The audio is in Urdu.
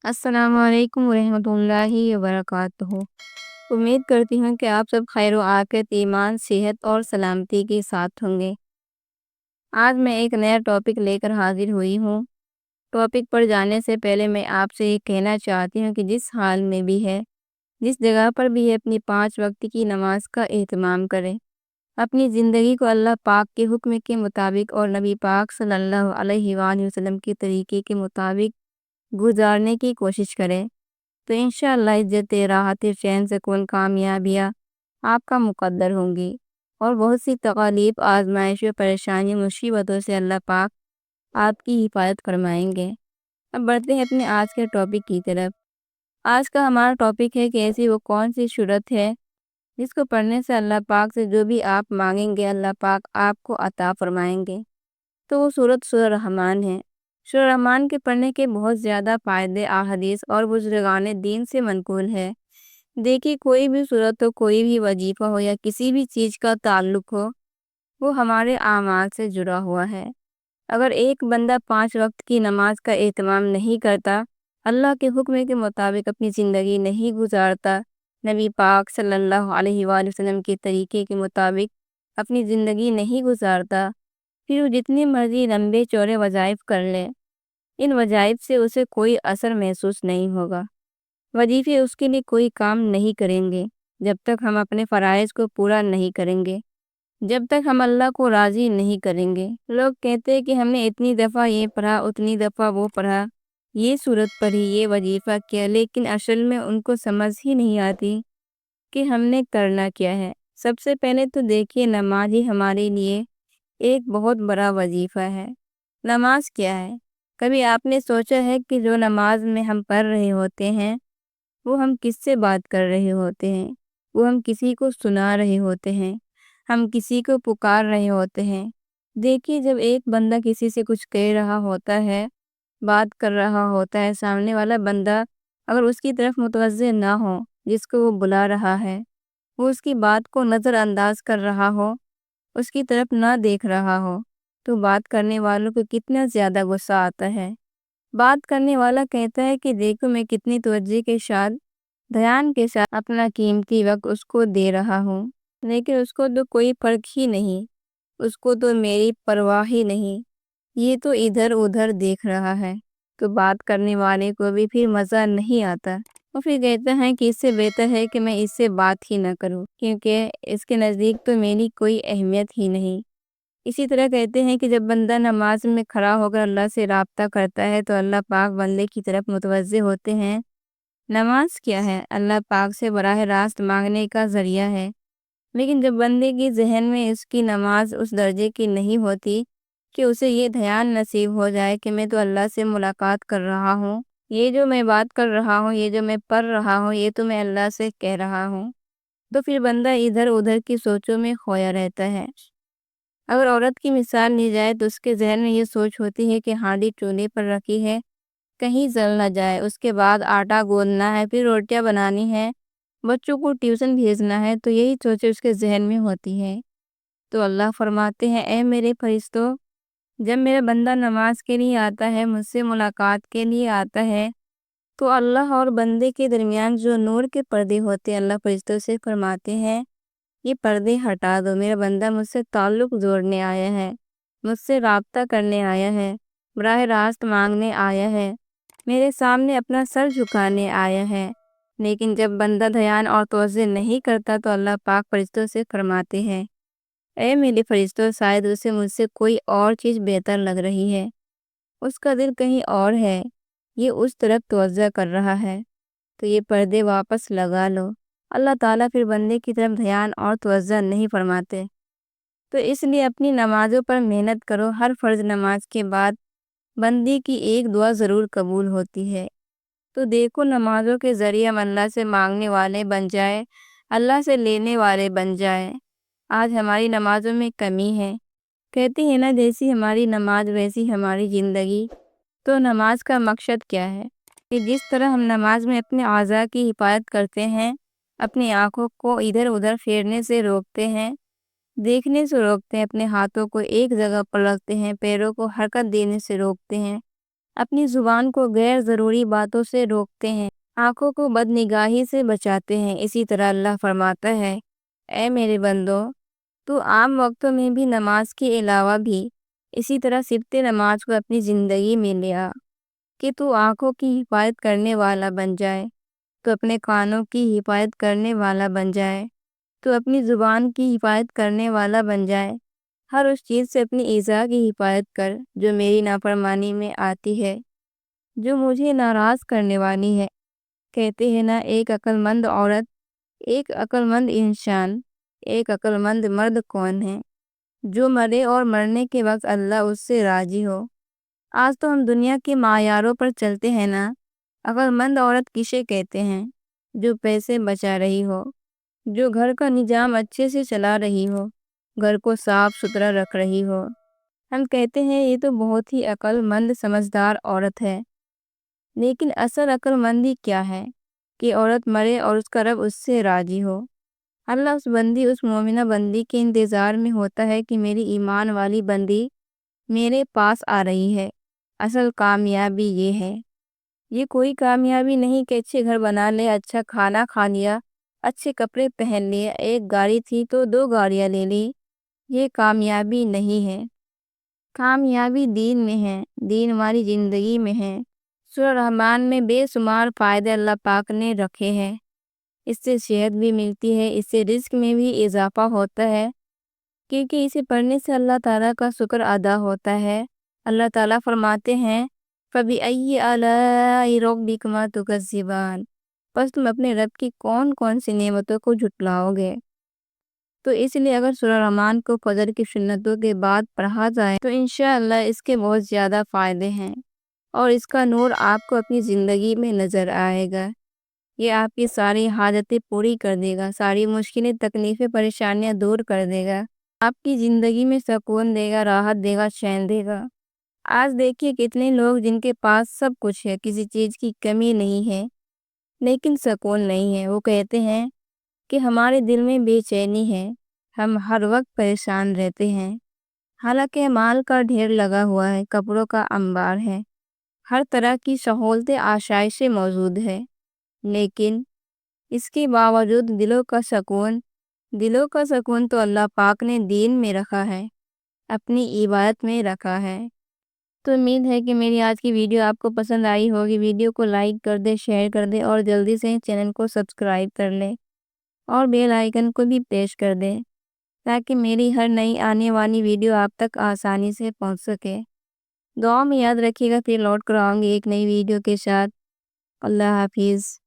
السلام علیکم ورحمۃ اللہ وبرکاتہ۔ امید کرتی ہوں کہ آپ سب خیر و عافیت، ایمان، صحت اور سلامتی کے ساتھ ہوں گے۔ آج میں ایک نیا ٹاپک لے کر حاضر ہوئی ہوں۔ ٹاپک پر جانے سے پہلے میں آپ سے یہ کہنا چاہتی ہوں کہ جس حال میں بھی ہے، جس جگہ پر بھی ہے، اپنی 5 وقت کی نماز کا اہتمام کریں۔ اپنی زندگی کو اللہ پاک کے حکم کے مطابق اور نبی پاک صلی اللہ علیہ وآلہ وسلم کے طریقے کے مطابق گزارنے کی کوشش کریں، تو انشاءاللہ عزت، راحت، چین، سکون، کامیابیاں آپ کا مقدر ہوں گی، اور بہت سی تکالیف، آزمائشوں، پریشانی، مصیبتوں سے اللہ پاک آپ کی حفاظت فرمائیں گے۔ اب بڑھتے ہیں اپنے آج کے ٹاپک کی طرف۔ آج کا ہمارا ٹاپک ہے کہ ایسی وہ کون سی صورت ہے جس کو پڑھنے سے اللہ پاک سے جو بھی آپ مانگیں گے اللہ پاک آپ کو عطا فرمائیں گے۔ تو وہ سورہ رحمان ہے۔ سورہ رحمان کے پڑھنے کے بہت زیادہ فائدے احادیث اور بزرگان دین سے منقول ہے۔ دیکھیے، کوئی بھی صورت ہو، کوئی بھی وظیفہ ہو یا کسی بھی چیز کا تعلق ہو، وہ ہمارے اعمال سے جڑا ہوا ہے۔ اگر ایک بندہ 5 وقت کی نماز کا اہتمام نہیں کرتا، اللہ کے حکم کے مطابق اپنی زندگی نہیں گزارتا، نبی پاک صلی اللہ علیہ وآلہ وسلم کے طریقے کے مطابق اپنی زندگی نہیں گزارتا، پھر وہ جتنی مرضی لمبے چوڑے وظائف کر لے، ان وظائف سے اسے کوئی اثر محسوس نہیں ہوگا۔ وظیفے اس کے لیے کوئی کام نہیں کریں گے جب تک ہم اپنے فرائض کو پورا نہیں کریں گے، جب تک ہم اللہ کو راضی نہیں کریں گے۔ لوگ کہتے ہیں کہ ہم نے اتنی دفعہ یہ پڑھا، اتنی دفعہ وہ پڑھا، یہ صورت پڑھی، یہ وظیفہ کیا، لیکن اصل میں ان کو سمجھ ہی نہیں آتی کہ ہم نے کرنا کیا ہے۔ سب سے پہلے تو دیکھیے، نماز ہی ہمارے لیے ایک بہت بڑا وظیفہ ہے۔ نماز کیا ہے؟ کبھی آپ نے سوچا ہے کہ جو نماز میں ہم پڑھ رہے ہوتے ہیں وہ ہم کس سے بات کر رہے ہوتے ہیں؟ وہ ہم کسی کو سنا رہے ہوتے ہیں، ہم کسی کو پکار رہے ہوتے ہیں۔ دیکھیے، جب ایک بندہ کسی سے کچھ کہہ رہا ہوتا ہے، بات کر رہا ہوتا ہے، سامنے والا بندہ اگر اس کی طرف متوجہ نہ ہو، جس کو وہ بلا رہا ہے، وہ اس کی بات کو نظر انداز کر رہا ہو، اس کی طرف نہ دیکھ رہا ہو، تو بات کرنے والوں کو کتنا زیادہ غصہ آتا ہے۔ بات کرنے والا کہتا ہے کہ دیکھو، میں کتنی توجہ کے ساتھ، دھیان کے ساتھ اپنا قیمتی وقت اس کو دے رہا ہوں، لیکن اس کو تو کوئی فرق ہی نہیں، اس کو تو میری پرواہ ہی نہیں، یہ تو ادھر ادھر دیکھ رہا ہے۔ تو بات کرنے والے کو بھی پھر مزہ نہیں آتا، اور پھر کہتا ہے کہ اس سے بہتر ہے کہ میں اس سے بات ہی نہ کروں، کیونکہ اس کے نزدیک تو میری کوئی اہمیت ہی نہیں۔ اسی طرح کہتے ہیں کہ جب بندہ نماز میں کھڑا ہو کر اللہ سے رابطہ کرتا ہے تو اللہ پاک بندے کی طرف متوجہ ہوتے ہیں۔ نماز کیا ہے؟ اللہ پاک سے براہ راست مانگنے کا ذریعہ ہے، لیکن جب بندے کی ذہن میں اس کی نماز اس درجے کی نہیں ہوتی کہ اسے یہ دھیان نصیب ہو جائے کہ میں تو اللہ سے ملاقات کر رہا ہوں، یہ جو میں بات کر رہا ہوں، یہ جو میں پڑھ رہا ہوں، یہ تو میں اللہ سے کہہ رہا ہوں، تو پھر بندہ ادھر ادھر کی سوچوں میں کھویا رہتا ہے۔ اگر عورت کی مثال لی جائے تو اس کے ذہن میں یہ سوچ ہوتی ہے کہ ہانڈی چولہے پر رکھی ہے، کہیں جل نہ جائے، اس کے بعد آٹا گوندنا ہے، پھر روٹیاں بنانی ہے، بچوں کو ٹیوشن بھیجنا ہے، تو یہی سوچیں اس کے ذہن میں ہوتی ہے۔ تو اللہ فرماتے ہیں، اے میرے فرشتوں، جب میرا بندہ نماز کے لیے آتا ہے، مجھ سے ملاقات کے لیے آتا ہے، تو اللہ اور بندے کے درمیان جو نور کے پردے ہوتے ہیں، اللہ فرشتوں سے فرماتے ہیں یہ پردے ہٹا دو، میرا بندہ مجھ سے تعلق جوڑنے آیا ہے، مجھ سے رابطہ کرنے آیا ہے، براہ راست مانگنے آیا ہے، میرے سامنے اپنا سر جھکانے آیا ہے۔ لیکن جب بندہ دھیان اور توجہ نہیں کرتا تو اللہ پاک فرشتوں سے فرماتے ہیں، اے میرے فرشتوں، شاید اسے مجھ سے کوئی اور چیز بہتر لگ رہی ہے، اس کا دل کہیں اور ہے، یہ اس طرف توجہ کر رہا ہے، تو یہ پردے واپس لگا لو۔ اللہ تعالیٰ پھر بندے کی طرف دھیان اور توجہ نہیں فرماتے۔ تو اس لیے اپنی نمازوں پر محنت کرو۔ ہر فرض نماز کے بعد بندے کی ایک دعا ضرور قبول ہوتی ہے۔ تو دیکھو، نمازوں کے ذریعے ہم اللہ سے مانگنے والے بن جائے، اللہ سے لینے والے بن جائے۔ آج ہماری نمازوں میں کمی ہے، کہتے ہیں نا، جیسی ہماری نماز ویسی ہماری زندگی۔ تو نماز کا مقصد کیا ہے؟ کہ جس طرح ہم نماز میں اپنے اعضاء کی حفاظت کرتے ہیں، اپنی آنکھوں کو ادھر ادھر پھیرنے سے روکتے ہیں، دیکھنے سے روکتے ہیں، اپنے ہاتھوں کو ایک جگہ پر رکھتے ہیں، پیروں کو حرکت دینے سے روکتے ہیں، اپنی زبان کو غیر ضروری باتوں سے روکتے ہیں، آنکھوں کو بدنگاہی سے بچاتے ہیں۔ اسی طرح اللہ فرماتا ہے، اے میرے بندو، تو عام وقتوں میں بھی نماز کے علاوہ بھی اسی طرح صفت نماز کو اپنی زندگی میں لیا کہ تو آنکھوں کی حفاظت کرنے والا بن جائے، تو اپنے کانوں کی حفاظت کرنے والا بن جائے، تو اپنی زبان کی حفاظت کرنے والا بن جائے۔ ہر اس چیز سے اپنی ایذا کی حفاظت کر جو میری نافرمانی میں آتی ہے، جو مجھے ناراض کرنے والی ہے۔ کہتے ہیں نا، ایک عقل مند عورت، ایک عقل مند انسان، ایک عقل مند مرد کون ہے؟ جو مرے اور مرنے کے وقت اللہ اس سے راضی ہو۔ آج تو ہم دنیا کے معیاروں پر چلتے ہیں نا۔ عقل مند عورت کسے کہتے ہیں؟ جو پیسے بچا رہی ہو، جو گھر کا نظام اچھے سے چلا رہی ہو، گھر کو صاف ستھرا رکھ رہی ہو۔ ہم کہتے ہیں یہ تو بہت ہی عقل مند سمجھدار عورت ہے۔ لیکن اصل عقل مندی کیا ہے؟ کہ عورت مرے اور اس کا رب اس سے راضی ہو۔ اللہ اس بندی، اس مومنہ بندی کے انتظار میں ہوتا ہے کہ میری ایمان والی بندی میرے پاس آ رہی ہے۔ اصل کامیابی یہ ہے۔ یہ کوئی کامیابی نہیں کہ اچھے گھر بنا لے، اچھا کھانا کھا لیا، اچھے کپڑے پہن لیے، ایک گاڑی تھی تو 2 گاڑیاں لے لی۔ یہ کامیابی نہیں ہے۔ کامیابی دین میں ہے، دین ہماری زندگی میں ہے۔ سورہ رحمان میں بے شمار فائدے اللہ پاک نے رکھے ہیں۔ اس سے صحت بھی ملتی ہے، اس سے رزق میں بھی اضافہ ہوتا ہے، کیونکہ اسے پڑھنے سے اللہ تعالیٰ کا شکر ادا ہوتا ہے۔ اللہ تعالیٰ فرماتے ہیں، فَبِأَيِّ آلَاءِ رَبِّكُمَا تُكَذِّبَانِ، پس تم اپنے رب کی کون کون سی نعمتوں کو جھٹلاؤ گے۔ تو اس لیے اگر سورہ رحمان کو فجر کی سنتوں کے بعد پڑھا جائے تو انشاءاللہ اس کے بہت زیادہ فائدے ہیں، اور اس کا نور آپ کو اپنی زندگی میں نظر آئے گا۔ یہ آپ کی ساری حاجتیں پوری کر دے گا، ساری مشکلیں، تکلیفیں، پریشانیاں دور کر دے گا، آپ کی زندگی میں سکون دے گا، راحت دے گا، چین دے گا۔ آج دیکھیے کتنے لوگ جن کے پاس سب کچھ ہے، کسی چیز کی کمی نہیں ہے، لیکن سکون نہیں ہے۔ وہ کہتے ہیں کہ ہمارے دل میں بے چینی ہے، ہم ہر وقت پریشان رہتے ہیں۔ حالانکہ مال کا ڈھیر لگا ہوا ہے، کپڑوں کا انبار ہے، ہر طرح کی سہولتیں، آسائشیں موجود ہے، لیکن اس کے باوجود دلوں کا سکون تو اللہ پاک نے دین میں رکھا ہے، اپنی عبادت میں رکھا ہے۔ تو امید ہے کہ میری آج کی ویڈیو آپ کو پسند آئی ہوگی۔ ویڈیو کو لائک کر دے، شیئر کر دے، اور جلدی سے چینل کو سبسکرائب کر لے، اور بیل آئیکن کو بھی پریس کر دے تاکہ میری ہر نئی آنے والی ویڈیو آپ تک آسانی سے پہنچ سکے۔ دعا میں یاد رکھیے گا، پھر لوٹ کر آؤں گی ایک نئی ویڈیو کے ساتھ۔ اللہ حافظ۔